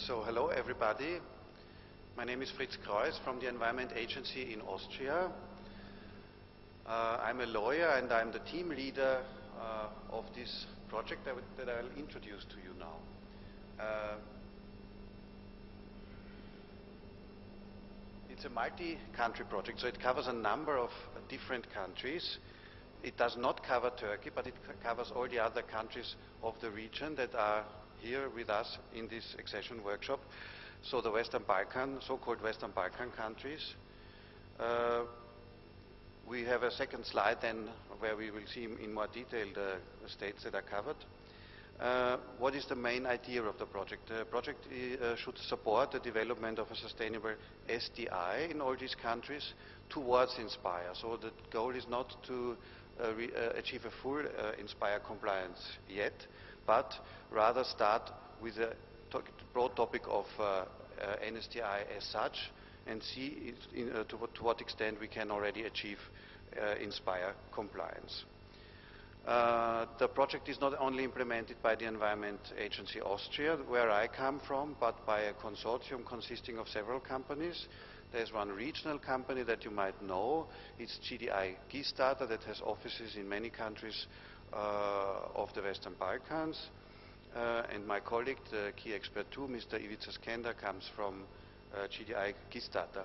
So hello everybody. My name is Fritz Kreuz from the Environment Agency in Austria. I'm a lawyer and I'm the team leader of this project that I'll introduce to you now. It's a multi-country project, so it covers a number of different countries. It does not cover Turkey, but it covers all the other countries of the region that are here with us in this accession workshop. So the Western Balkan, so-called Western Balkan countries. We have a second slide then where we will see in more detail the states that are covered. What is the main idea of the project? The project should support the development of a sustainable SDI in all these countries towards INSPIRE. So the goal is not to achieve a full INSPIRE compliance yet, but rather start with the broad topic of NSDI as such and see to what extent we can already achieve INSPIRE compliance. The project is not only implemented by the Environment Agency Austria, where I come from, but by a consortium consisting of several companies. There's one regional company that you might know. It's GDI Gisdata that has offices in many countries of the Western Balkans. And my colleague, the key expert too, Mr. Ivica Skender, comes from GDI Gisdata.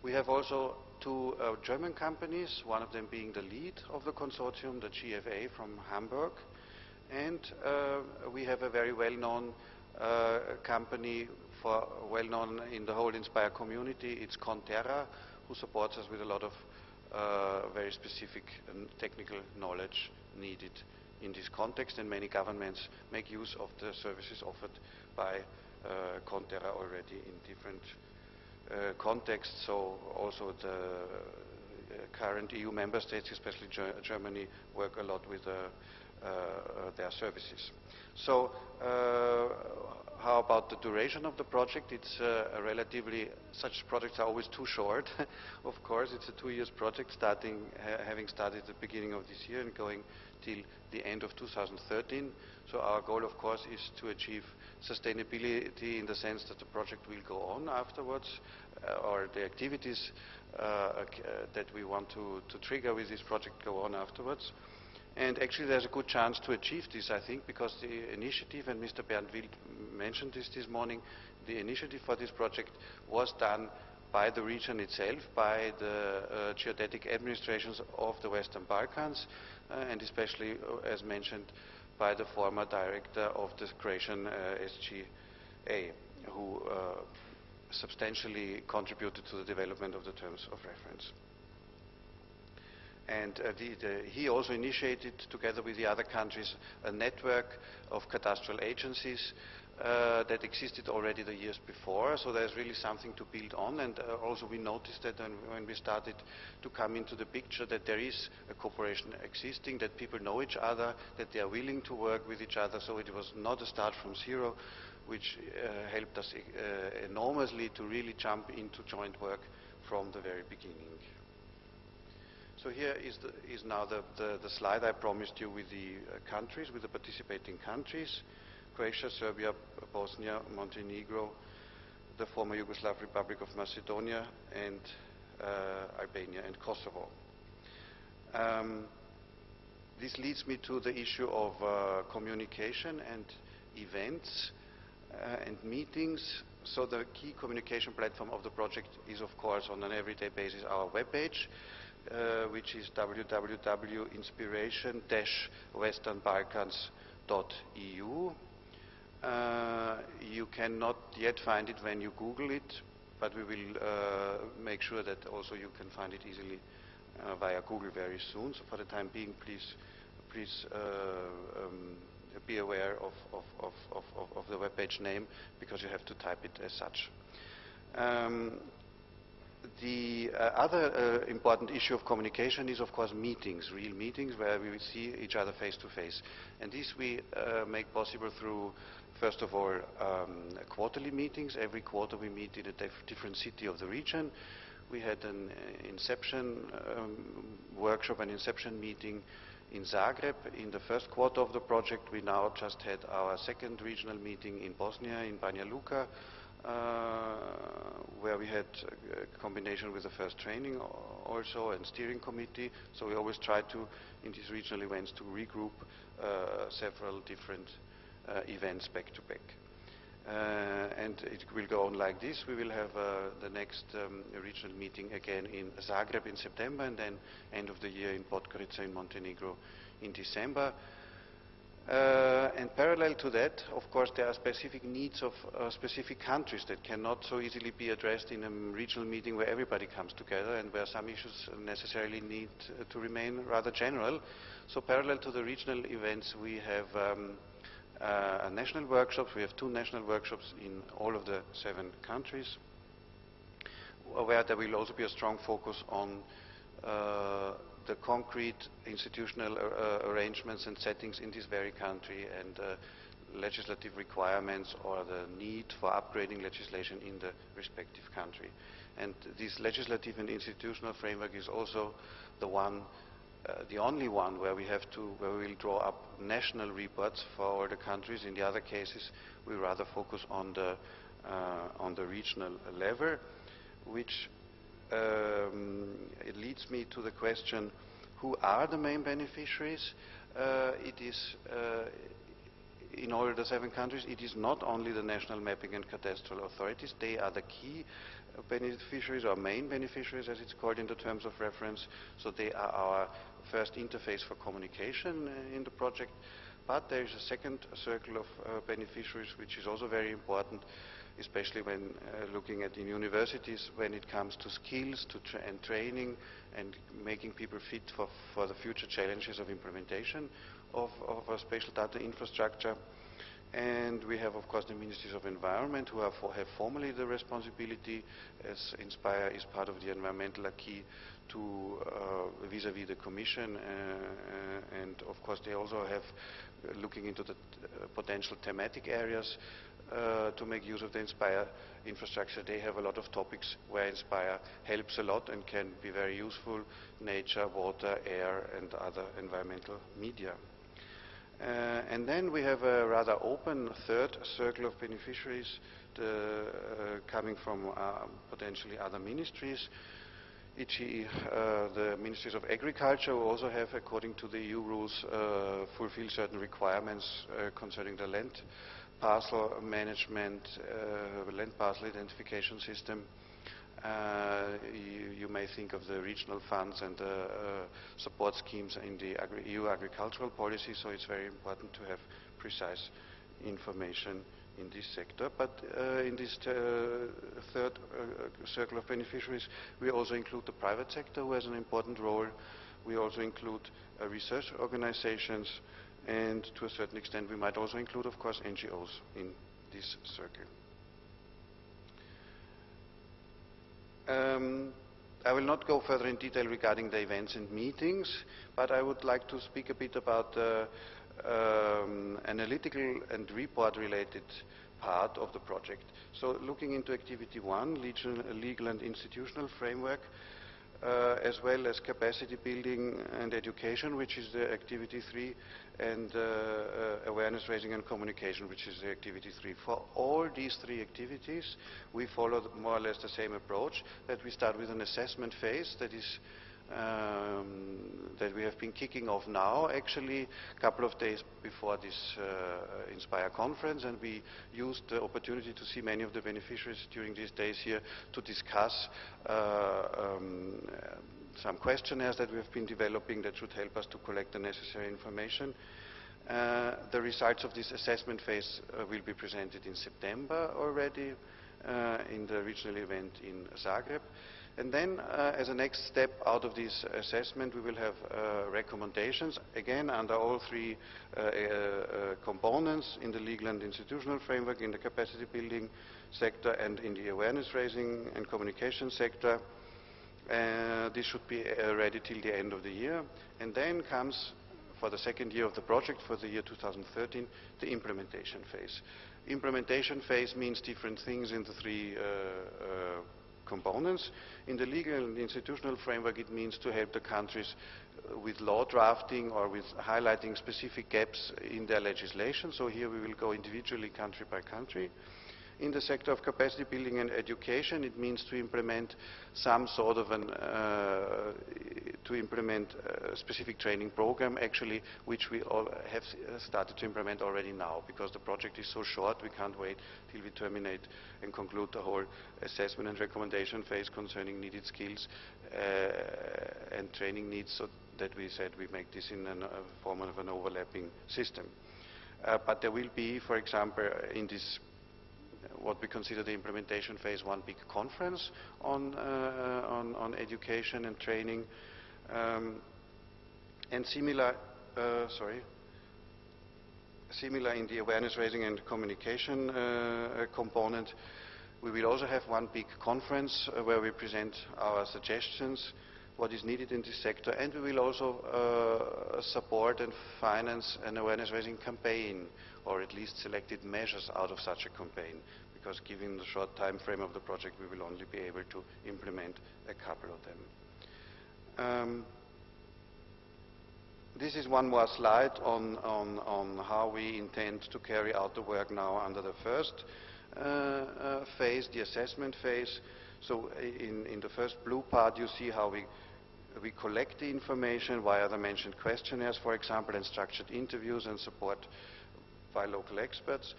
We have also two German companies, one of them being the lead of the consortium, the GFA from Hamburg. And we have a very well-known company, well-known in the whole INSPIRE community. It's Conterra, who supports us with a lot of very specific and technical knowledge needed in this context, and many governments make use of the services offered by Conterra already in different contexts. So also the current EU member states, especially Germany, work a lot with their services. So how about the duration of the project? It's a relatively, such projects are always too short. Of course, it's a 2 years project having started at the beginning of this year and going till the end of 2013. So our goal, of course, is to achieve sustainability in the sense that the project will go on afterwards, or the activities that we want to trigger with this project go on afterwards. And actually there's a good chance to achieve this, I think, because the initiative, and Mr. Bernd Wild mentioned this morning, the initiative for this project was done by the region itself, by the geodetic administrations of the Western Balkans, and especially, as mentioned, by the former director of the Croatian SGA, who substantially contributed to the development of the terms of reference. And he also initiated, together with the other countries, a network of cadastral agencies that existed already the years before. So there's really something to build on. And also we noticed that when we started to come into the picture, that there is a cooperation existing, that people know each other, that they are willing to work with each other. So it was not a start from zero, which helped us enormously to really jump into joint work from the very beginning. So here is now the slide I promised you with the countries, with the participating countries: Croatia, Serbia, Bosnia, Montenegro, the former Yugoslav Republic of Macedonia, and Albania and Kosovo. This leads me to the issue of communication and events and meetings. So the key communication platform of the project is, of course, on an everyday basis our webpage, which is www.inspiration-westernbalkans.eu. You cannot yet find it when you Google it, but we will make sure that also you can find it easily via Google very soon. So for the time being, please be aware of the webpage name, because you have to type it as such. The other important issue of communication is, of course, meetings, real meetings, where we will see each other face to face. And this we make possible through, first of all, quarterly meetings. Every quarter we meet in a different city of the region. We had an inception workshop, an inception meeting in Zagreb in the first quarter of the project. We now just had our second regional meeting in Bosnia, in Banja Luka, where we had a combination with the first training also and steering committee. So we always try to, in these regional events, to regroup several different events back to back. And it will go on like this. We will have the next regional meeting again in Zagreb in September, and then end of the year in Podgorica in Montenegro in December. And parallel to that, of course, there are specific needs of specific countries that cannot so easily be addressed in a regional meeting where everybody comes together and where some issues necessarily need to remain rather general. So parallel to the regional events, we have national workshops. We have 2 national workshops in all of the 7 countries, where there will also be a strong focus on the concrete institutional arrangements and settings in this very country, and legislative requirements or the need for upgrading legislation in the respective country. And this legislative and institutional framework is also the only one where we will draw up national reports for all the countries. In the other cases, we rather focus on the regional level, which it leads me to the question, who are the main beneficiaries? It is in all the 7 countries, it is not only the national mapping and cadastral authorities. They are the key beneficiaries, or main beneficiaries as it's called in the terms of reference. So they are our first interface for communication in the project. But there is a second circle of beneficiaries which is also very important, especially when looking at in universities, when it comes to skills and training and making people fit for the future challenges of implementation of a spatial data infrastructure. And we have, of course, the Ministries of Environment, who have formally the responsibility, as INSPIRE is part of the environmental acquis, to vis-à-vis the Commission, and of course they also have looking into the potential thematic areas to make use of the INSPIRE infrastructure. They have a lot of topics where INSPIRE helps a lot and can be very useful: nature, water, air, and other environmental media. And then we have a rather open third circle of beneficiaries coming from potentially other ministries, e.g. the Ministries of Agriculture, who also have, according to the EU rules, fulfill certain requirements concerning the land parcel management, land parcel identification system. You may think of the regional funds and support schemes in the EU agricultural policy, so it's very important to have precise information in this sector. But in this third circle of beneficiaries, we also include the private sector, who has an important role. We also include research organizations, and to a certain extent we might also include, of course, NGOs in this circle. I will not go further in detail regarding the events and meetings, but I would like to speak a bit about the analytical and report-related part of the project. So looking into activity 1, legal and institutional framework, as well as capacity building and education, which is the activity 3, and awareness raising and communication, which is the activity 3. For all these 3 activities, we follow more or less the same approach, that we start with an assessment phase that is that we have been kicking off now, actually a couple of days before this INSPIRE conference, and we used the opportunity to see many of the beneficiaries during these days here to discuss some questionnaires that we have been developing that should help us to collect the necessary information. The results of this assessment phase will be presented in September already in the regional event in Zagreb. And then, as a next step out of this assessment, we will have recommendations, again under all 3 components, in the legal and institutional framework, in the capacity building sector, and in the awareness raising and communication sector. This should be ready till the end of the year. And then comes, for the second year of the project, for the year 2013, the implementation phase. Implementation phase means different things in the 3 components. In the legal and institutional framework, it means to help the countries with law drafting or with highlighting specific gaps in their legislation. So here we will go individually country by country. In the sector of capacity building and education, it means to implement some sort of a specific training program, actually, which we all have started to implement already now, because the project is so short, we can't wait till we terminate and conclude the whole assessment and recommendation phase concerning needed skills and training needs, so that we said we make this in a form of an overlapping system. But there will be, for example, in this what we consider the implementation phase, one big conference on education and training, and similar in the awareness raising and communication component. We will also have one big conference where we present our suggestions, what is needed in this sector, and we will also support and finance an awareness raising campaign, or at least selected measures out of such a campaign, because given the short time frame of the project, we will only be able to implement a couple of them. This is one more slide on how we intend to carry out the work now under the first phase, the assessment phase. So in the first blue part, you see how we collect the information via the mentioned questionnaires, for example, and structured interviews and support by local experts.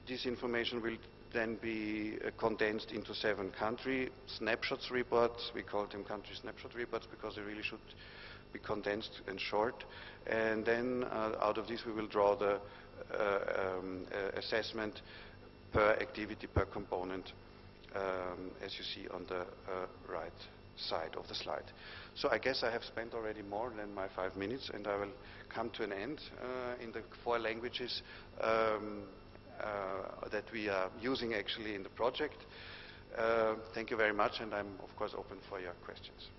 This information will then be condensed into 7 country snapshots reports. We call them country snapshot reports because they really should be condensed and short. And then out of this we will draw the assessment per activity, per component, as you see on the right side of the slide. So I guess I have spent already more than my 5 minutes, and I will come to an end in the 4 languages that we are using actually in the project. Thank you very much, and I'm of course open for your questions.